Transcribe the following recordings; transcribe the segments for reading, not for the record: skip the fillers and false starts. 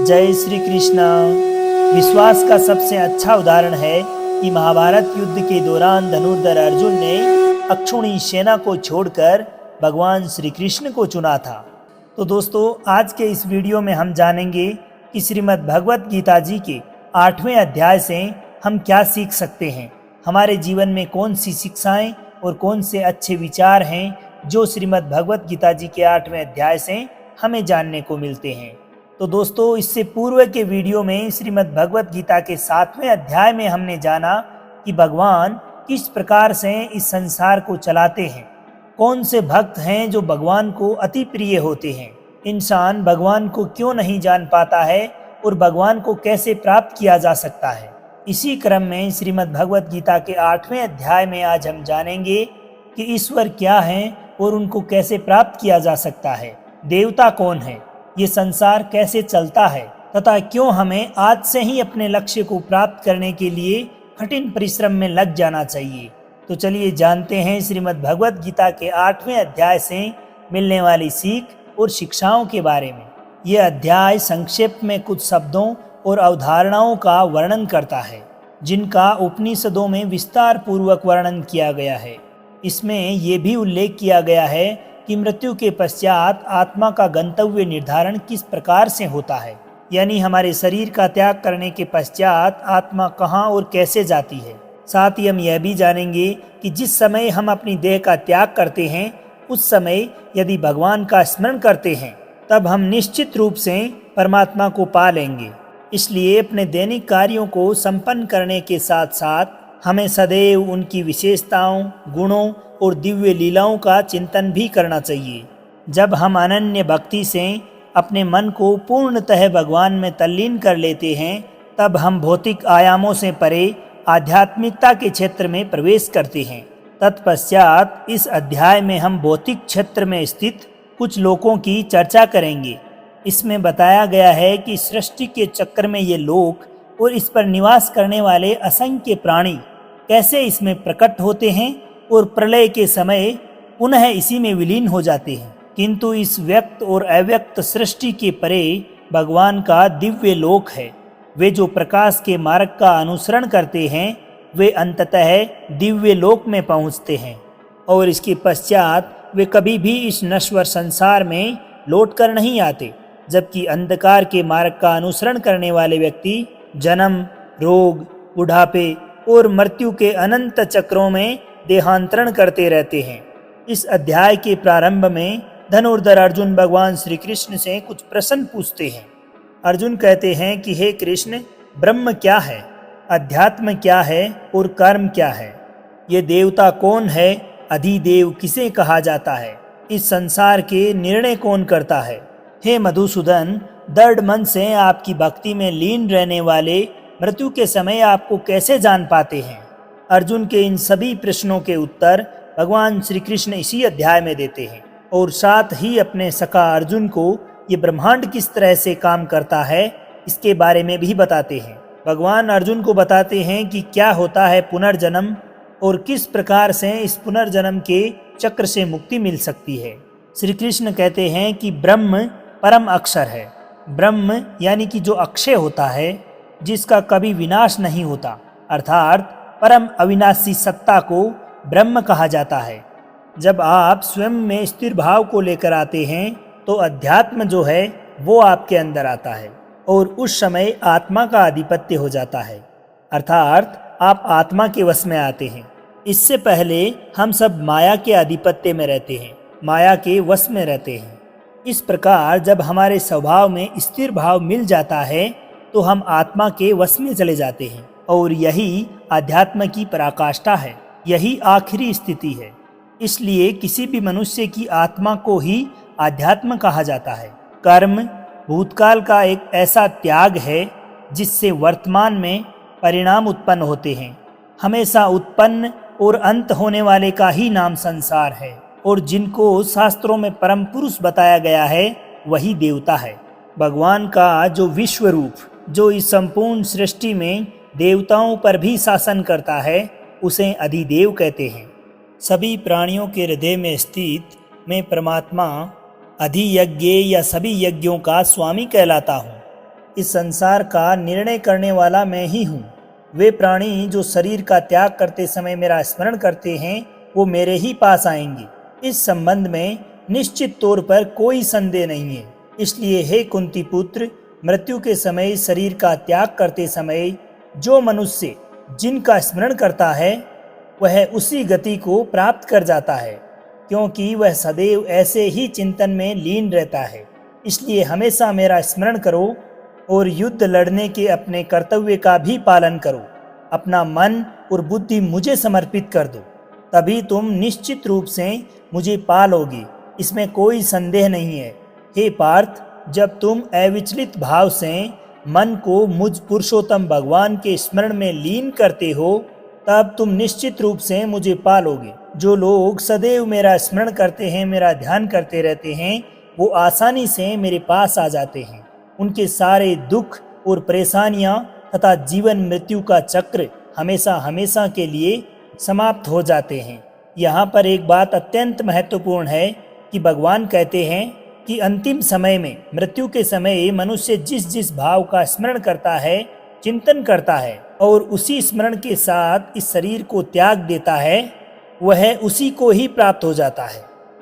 जय श्री कृष्ण। विश्वास का सबसे अच्छा उदाहरण है कि महाभारत युद्ध के दौरान धनुर्धर अर्जुन ने अक्षौणी सेना को छोड़कर भगवान श्री कृष्ण को चुना था। तो दोस्तों, आज के इस वीडियो में हम जानेंगे कि श्रीमद् भगवत गीता जी के 8वें अध्याय से हम क्या सीख सकते हैं। हमारे जीवन में कौन सी शिक्षाएं और कौन से अच्छे विचार हैं जो श्रीमद् भगवत गीता जी के 8वें अध्याय से हमें जानने को मिलते हैं। तो दोस्तों, इससे पूर्व के वीडियो में श्रीमद् भगवत गीता के 7वें अध्याय में हमने जाना कि भगवान किस प्रकार से इस संसार को चलाते हैं। कौन से भक्त हैं जो भगवान को अति प्रिय होते हैं। इंसान भगवान को क्यों नहीं जान पाता है और भगवान को कैसे प्राप्त किया जा सकता है। इसी क्रम में श्रीमद् भगवत गीता के 8वें अध्याय में आज हम जानेंगे कि ईश्वर क्या हैं और उनको कैसे प्राप्त किया जा सकता है। देवता कौन है, ये संसार कैसे चलता है तथा क्यों हमें आज से ही अपने लक्ष्य को प्राप्त करने के लिए कठिन परिश्रम में लग जाना चाहिए। तो चलिए जानते हैं श्रीमद् भगवत गीता के 8वें अध्याय से मिलने वाली सीख और शिक्षाओं के बारे में। यह अध्याय संक्षेप में कुछ शब्दों और अवधारणाओं का वर्णन करता है जिनका उपनिषदों में विस्तार पूर्वक वर्णन किया गया है। इसमें यह भी उल्लेख किया गया है कि मृत्यु के पश्चात आत्मा का गंतव्य निर्धारण किस प्रकार से होता है, यानी हमारे शरीर का त्याग करने के पश्चात आत्मा कहाँ और कैसे जाती है। साथ ही हम यह भी जानेंगे कि जिस समय हम अपनी देह का त्याग करते हैं उस समय यदि भगवान का स्मरण करते हैं तब हम निश्चित रूप से परमात्मा को पा लेंगे। इसलिए अपने दैनिक कार्यों को संपन्न करने के साथ साथ हमें सदैव उनकी विशेषताओं, गुणों और दिव्य लीलाओं का चिंतन भी करना चाहिए। जब हम अनन्य भक्ति से अपने मन को पूर्णतः भगवान में तल्लीन कर लेते हैं तब हम भौतिक आयामों से परे आध्यात्मिकता के क्षेत्र में प्रवेश करते हैं। तत्पश्चात इस अध्याय में हम भौतिक क्षेत्र में स्थित कुछ लोकों की चर्चा करेंगे। इसमें बताया गया है कि सृष्टि के चक्र में ये लोक और इस पर निवास करने वाले असंख्य प्राणी कैसे इसमें प्रकट होते हैं और प्रलय के समय पुनः इसी में विलीन हो जाते हैं। किंतु इस व्यक्त और अव्यक्त सृष्टि के परे भगवान का दिव्य लोक है। वे जो प्रकाश के मार्ग का अनुसरण करते हैं वे अंततः दिव्य लोक में पहुंचते हैं और इसके पश्चात वे कभी भी इस नश्वर संसार में लौट कर नहीं आते। जबकि अंधकार के मार्ग का अनुसरण करने वाले व्यक्ति जन्म, रोग, बुढ़ापे और मृत्यु के अनंत चक्रों में देहांतरण करते रहते हैं। इस अध्याय के प्रारंभ में धनुर्धर अर्जुन भगवान श्री कृष्ण से कुछ प्रश्न पूछते हैं। अर्जुन कहते हैं कि हे कृष्ण, ब्रह्म क्या है, अध्यात्म क्या है और कर्म क्या है। ये देवता कौन है, अधिदेव किसे कहा जाता है, इस संसार के निर्णय कौन करता है। हे मधुसूदन, दृढ़ मन से आपकी भक्ति में लीन रहने वाले मृत्यु के समय आपको कैसे जान पाते हैं। अर्जुन के इन सभी प्रश्नों के उत्तर भगवान श्री कृष्ण इसी अध्याय में देते हैं और साथ ही अपने सखा अर्जुन को ये ब्रह्मांड किस तरह से काम करता है इसके बारे में भी बताते हैं। भगवान अर्जुन को बताते हैं कि क्या होता है पुनर्जन्म और किस प्रकार से इस पुनर्जन्म के चक्र से मुक्ति मिल सकती है। श्री कृष्ण कहते हैं कि ब्रह्म परम अक्षर है। ब्रह्म यानी कि जो अक्षय होता है, जिसका कभी विनाश नहीं होता, अर्थात परम अविनाशी सत्ता को ब्रह्म कहा जाता है। जब आप स्वयं में स्थिर भाव को लेकर आते हैं तो अध्यात्म जो है वो आपके अंदर आता है और उस समय आत्मा का आधिपत्य हो जाता है, अर्थात आप आत्मा के वश में आते हैं। इससे पहले हम सब माया के आधिपत्य में रहते हैं, माया के वश में रहते हैं। इस प्रकार जब हमारे स्वभाव में स्थिर भाव मिल जाता है तो हम आत्मा के वश में चले जाते हैं और यही अध्यात्म की पराकाष्ठा है, यही आखिरी स्थिति है। इसलिए किसी भी मनुष्य की आत्मा को ही अध्यात्म कहा जाता है। कर्म भूतकाल का एक ऐसा त्याग है जिससे वर्तमान में परिणाम उत्पन्न होते हैं। हमेशा उत्पन्न और अंत होने वाले का ही नाम संसार है और जिनको शास्त्रों में परम पुरुष बताया गया है वही देवता है। भगवान का जो विश्व रूप, जो इस संपूर्ण सृष्टि में देवताओं पर भी शासन करता है, उसे अधिदेव कहते हैं। सभी प्राणियों के हृदय में स्थित मैं परमात्मा अधियज्ञ या सभी यज्ञों का स्वामी कहलाता हूँ। इस संसार का निर्णय करने वाला मैं ही हूँ। वे प्राणी जो शरीर का त्याग करते समय मेरा स्मरण करते हैं वो मेरे ही पास आएंगे। इस संबंध में निश्चित तौर पर कोई संदेह नहीं है। इसलिए हे कुंती पुत्र, मृत्यु के समय शरीर का त्याग करते समय जो मनुष्य जिनका स्मरण करता है वह उसी गति को प्राप्त कर जाता है, क्योंकि वह सदैव ऐसे ही चिंतन में लीन रहता है। इसलिए हमेशा मेरा स्मरण करो और युद्ध लड़ने के अपने कर्तव्य का भी पालन करो। अपना मन और बुद्धि मुझे समर्पित कर दो, तभी तुम निश्चित रूप से मुझे पा लोगे, इसमें कोई संदेह नहीं है। हे पार्थ, जब तुम अविचलित भाव से मन को मुझ पुरुषोत्तम भगवान के स्मरण में लीन करते हो तब तुम निश्चित रूप से मुझे पा लोगे। जो लोग सदैव मेरा स्मरण करते हैं, मेरा ध्यान करते रहते हैं, वो आसानी से मेरे पास आ जाते हैं। उनके सारे दुख और परेशानियां तथा जीवन मृत्यु का चक्र हमेशा हमेशा के लिए समाप्त हो जाते हैं। यहाँ पर एक बात अत्यंत महत्वपूर्ण है कि भगवान कहते हैं कि अंतिम समय में, मृत्यु के समय मनुष्य जिस जिस भाव का स्मरण करता है, चिंतन करता है और उसी स्मरण के साथ इस शरीर को त्याग देता है, वह उसी को ही प्राप्त हो जाता है।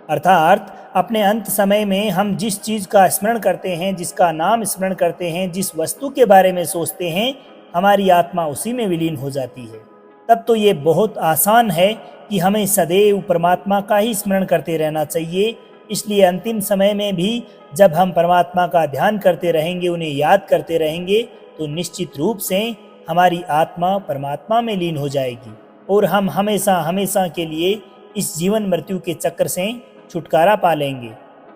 अर्थात अपने अंत समय में हम जिस चीज़ का स्मरण करते हैं, जिसका नाम स्मरण करते हैं, जिस वस्तु के बारे में सोचते हैं, हमारी आत्मा उसी में विलीन हो जाती है। तब तो ये बहुत आसान है कि हमें सदैव परमात्मा का ही स्मरण करते रहना चाहिए। इसलिए अंतिम समय में भी जब हम परमात्मा का ध्यान करते रहेंगे, उन्हें याद करते रहेंगे, तो निश्चित रूप से हमारी आत्मा परमात्मा में लीन हो जाएगी और हम हमेशा हमेशा के लिए इस जीवन मृत्यु के चक्र से छुटकारा पा लेंगे।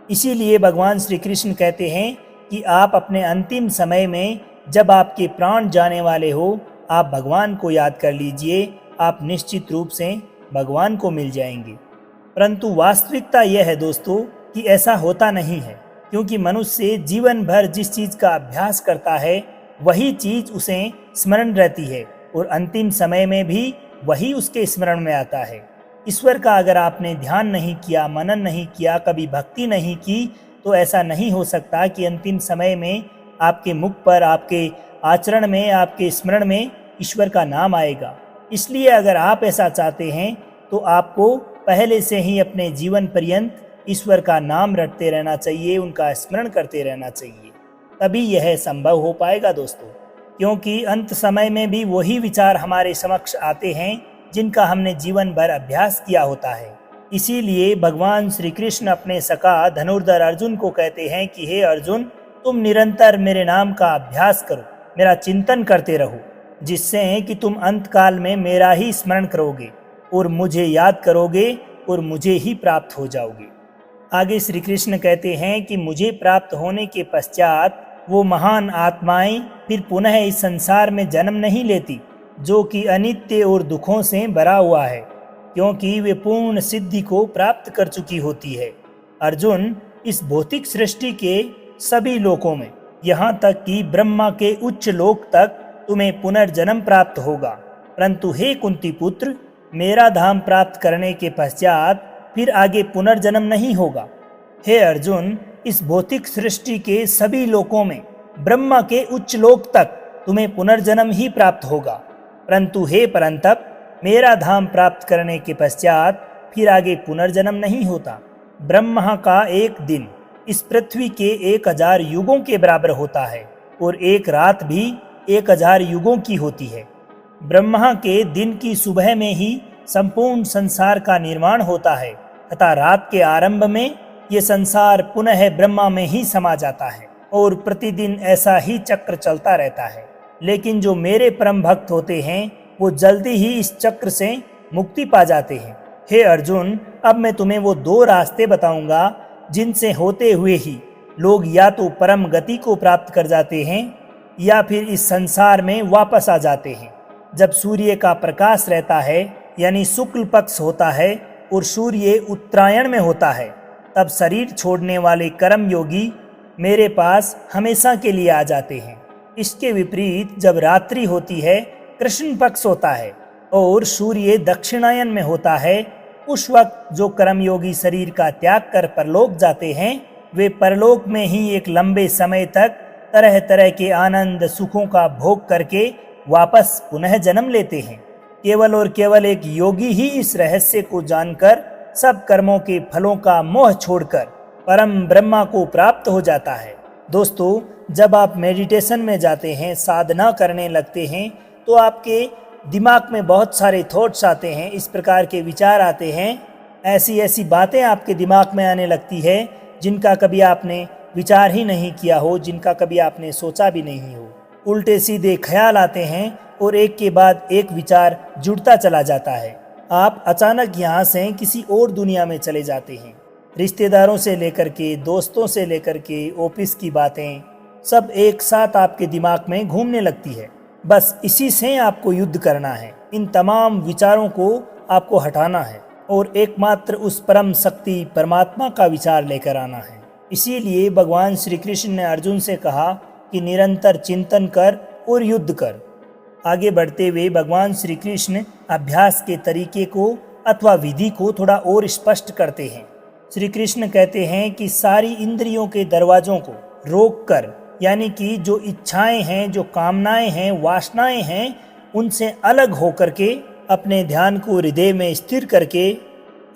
इसीलिए भगवान श्री कृष्ण कहते हैं कि आप अपने अंतिम समय में जब आपके प्राण जाने वाले हो, आप भगवान को याद कर लीजिए, आप निश्चित रूप से भगवान को मिल जाएंगे। परंतु वास्तविकता यह है दोस्तों कि ऐसा होता नहीं है, क्योंकि मनुष्य जीवन भर जिस चीज़ का अभ्यास करता है वही चीज़ उसे स्मरण रहती है और अंतिम समय में भी वही उसके स्मरण में आता है। ईश्वर का अगर आपने ध्यान नहीं किया, मनन नहीं किया, कभी भक्ति नहीं की, तो ऐसा नहीं हो सकता कि अंतिम समय में आपके मुख पर, आपके आचरण में, आपके स्मरण में ईश्वर का नाम आएगा। इसलिए अगर आप ऐसा चाहते हैं तो आपको पहले से ही अपने जीवन पर्यंत ईश्वर का नाम रटते रहना चाहिए, उनका स्मरण करते रहना चाहिए, तभी यह संभव हो पाएगा दोस्तों। क्योंकि अंत समय में भी वही विचार हमारे समक्ष आते हैं जिनका हमने जीवन भर अभ्यास किया होता है। इसीलिए भगवान श्री कृष्ण अपने सखा धनुर्धर अर्जुन को कहते हैं कि हे अर्जुन, तुम निरंतर मेरे नाम का अभ्यास करो, मेरा चिंतन करते रहो, जिससे कि तुम अंत काल में मेरा ही स्मरण करोगे और मुझे याद करोगे और मुझे ही प्राप्त हो जाओगे। आगे श्री कृष्ण कहते हैं कि मुझे प्राप्त होने के पश्चात वो महान आत्माएं फिर पुनः इस संसार में जन्म नहीं लेती, जो कि अनित्य और दुखों से भरा हुआ है, क्योंकि वे पूर्ण सिद्धि को प्राप्त कर चुकी होती है। अर्जुन, इस भौतिक सृष्टि के सभी लोकों में, यहाँ तक कि ब्रह्मा के उच्च लोक तक तुम्हें पुनर्जन्म प्राप्त होगा। परंतु हे कुंती पुत्र, मेरा धाम प्राप्त करने के पश्चात फिर आगे पुनर्जन्म नहीं होगा। हे अर्जुन, इस भौतिक सृष्टि के सभी लोकों में, ब्रह्मा के उच्च लोक तक तुम्हें पुनर्जन्म ही प्राप्त होगा। परंतु हे परंतप, मेरा धाम प्राप्त करने के पश्चात फिर आगे पुनर्जन्म नहीं होता। ब्रह्मा का एक दिन इस पृथ्वी के 1000 युगों के बराबर होता है और एक रात भी 1000 युगों की होती है। ब्रह्मा के दिन की सुबह में ही संपूर्ण संसार का निर्माण होता है तथा रात के आरंभ में ये संसार पुनः ब्रह्मा में ही समा जाता है और प्रतिदिन ऐसा ही चक्र चलता रहता है। लेकिन जो मेरे परम भक्त होते हैं वो जल्दी ही इस चक्र से मुक्ति पा जाते हैं। हे अर्जुन, अब मैं तुम्हें वो 2 रास्ते बताऊंगा जिनसे होते हुए ही लोग या तो परम गति को प्राप्त कर जाते हैं या फिर इस संसार में वापस आ जाते हैं। जब सूर्य का प्रकाश रहता है, यानी शुक्ल पक्ष होता है और सूर्य उत्तरायण में होता है, तब शरीर छोड़ने वाले कर्म योगी मेरे पास हमेशा के लिए आ जाते हैं। इसके विपरीत जब रात्रि होती है, कृष्ण पक्ष होता है और सूर्य दक्षिणायन में होता है, उस वक्त जो कर्मयोगी शरीर का त्याग कर परलोक जाते हैं, वे परलोक में ही एक लंबे समय तक तरह तरह के आनंद सुखों का भोग करके वापस पुनः जन्म लेते हैं। केवल और केवल एक योगी ही इस रहस्य को जानकर सब कर्मों के फलों का मोह छोड़कर परम ब्रह्मा को प्राप्त हो जाता है। दोस्तों, जब आप मेडिटेशन में जाते हैं, साधना करने लगते हैं, तो आपके दिमाग में बहुत सारे थॉट्स आते हैं, इस प्रकार के विचार आते हैं, ऐसी ऐसी बातें आपके दिमाग में आने लगती है जिनका कभी आपने विचार ही नहीं किया हो, जिनका कभी आपने सोचा भी नहीं हो। उल्टे सीधे ख्याल आते हैं और एक के बाद एक विचार जुड़ता चला जाता है। आप अचानक यहाँ से किसी और दुनिया में चले जाते हैं। रिश्तेदारों से लेकर के, दोस्तों से लेकर के, ऑफिस की बातें सब एक साथ आपके दिमाग में घूमने लगती है। बस इसी से आपको युद्ध करना है। इन तमाम विचारों को आपको हटाना है और एकमात्र उस परम शक्ति परमात्मा का विचार लेकर आना है। इसीलिए भगवान श्री कृष्ण ने अर्जुन से कहा कि निरंतर चिंतन कर और युद्ध कर। आगे बढ़ते हुए भगवान श्री कृष्ण अभ्यास के तरीके को अथवा विधि को थोड़ा और स्पष्ट करते हैं। श्री कृष्ण कहते हैं कि सारी इंद्रियों के दरवाजों को रोक कर, यानी कि जो इच्छाएं हैं, जो कामनाएं हैं, वासनाएं हैं, उनसे अलग होकर के अपने ध्यान को हृदय में स्थिर करके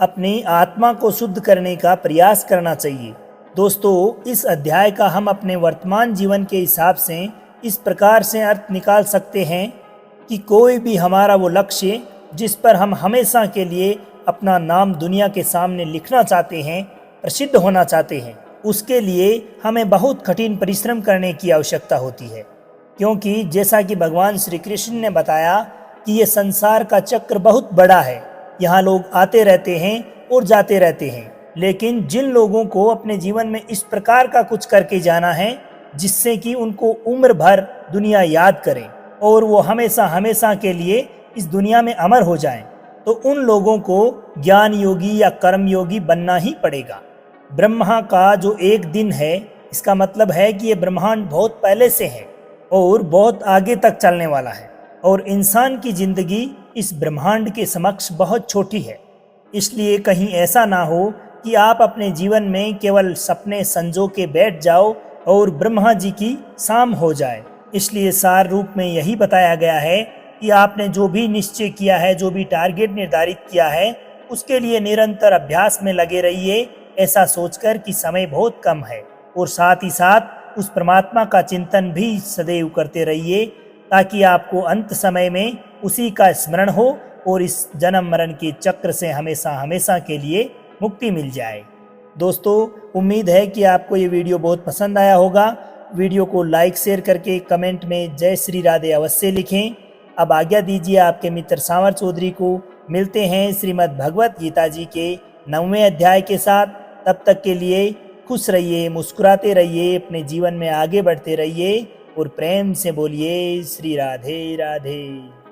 अपनी आत्मा को शुद्ध करने का प्रयास करना चाहिए। दोस्तों, इस अध्याय का हम अपने वर्तमान जीवन के हिसाब से इस प्रकार से अर्थ निकाल सकते हैं कि कोई भी हमारा वो लक्ष्य जिस पर हम हमेशा के लिए अपना नाम दुनिया के सामने लिखना चाहते हैं, प्रसिद्ध होना चाहते हैं, उसके लिए हमें बहुत कठिन परिश्रम करने की आवश्यकता होती है। क्योंकि जैसा कि भगवान श्री कृष्ण ने बताया कि ये संसार का चक्र बहुत बड़ा है, यहाँ लोग आते रहते हैं और जाते रहते हैं। लेकिन जिन लोगों को अपने जीवन में इस प्रकार का कुछ करके जाना है जिससे कि उनको उम्र भर दुनिया याद करे और वो हमेशा हमेशा के लिए इस दुनिया में अमर हो जाएं, तो उन लोगों को ज्ञान योगी या कर्म योगी बनना ही पड़ेगा। ब्रह्मा का जो एक दिन है, इसका मतलब है कि ये ब्रह्मांड बहुत पहले से है और बहुत आगे तक चलने वाला है, और इंसान की जिंदगी इस ब्रह्मांड के समक्ष बहुत छोटी है। इसलिए कहीं ऐसा ना हो कि आप अपने जीवन में केवल सपने संजो के बैठ जाओ और ब्रह्मा जी की शाम हो जाए। इसलिए सार रूप में यही बताया गया है कि आपने जो भी निश्चय किया है, जो भी टारगेट निर्धारित किया है, उसके लिए निरंतर अभ्यास में लगे रहिए, ऐसा सोचकर कि समय बहुत कम है, और साथ ही साथ उस परमात्मा का चिंतन भी सदैव करते रहिए ताकि आपको अंत समय में उसी का स्मरण हो और इस जन्म मरण के चक्र से हमेशा हमेशा के लिए मुक्ति मिल जाए। दोस्तों, उम्मीद है कि आपको ये वीडियो बहुत पसंद आया होगा। वीडियो को लाइक शेयर करके कमेंट में जय श्री राधे अवश्य लिखें। अब आज्ञा दीजिए आपके मित्र सांवर चौधरी को। मिलते हैं श्रीमद् भगवत गीता जी के 9वें अध्याय के साथ। तब तक के लिए खुश रहिए, मुस्कुराते रहिए, अपने जीवन में आगे बढ़ते रहिए और प्रेम से बोलिए श्री राधे राधे।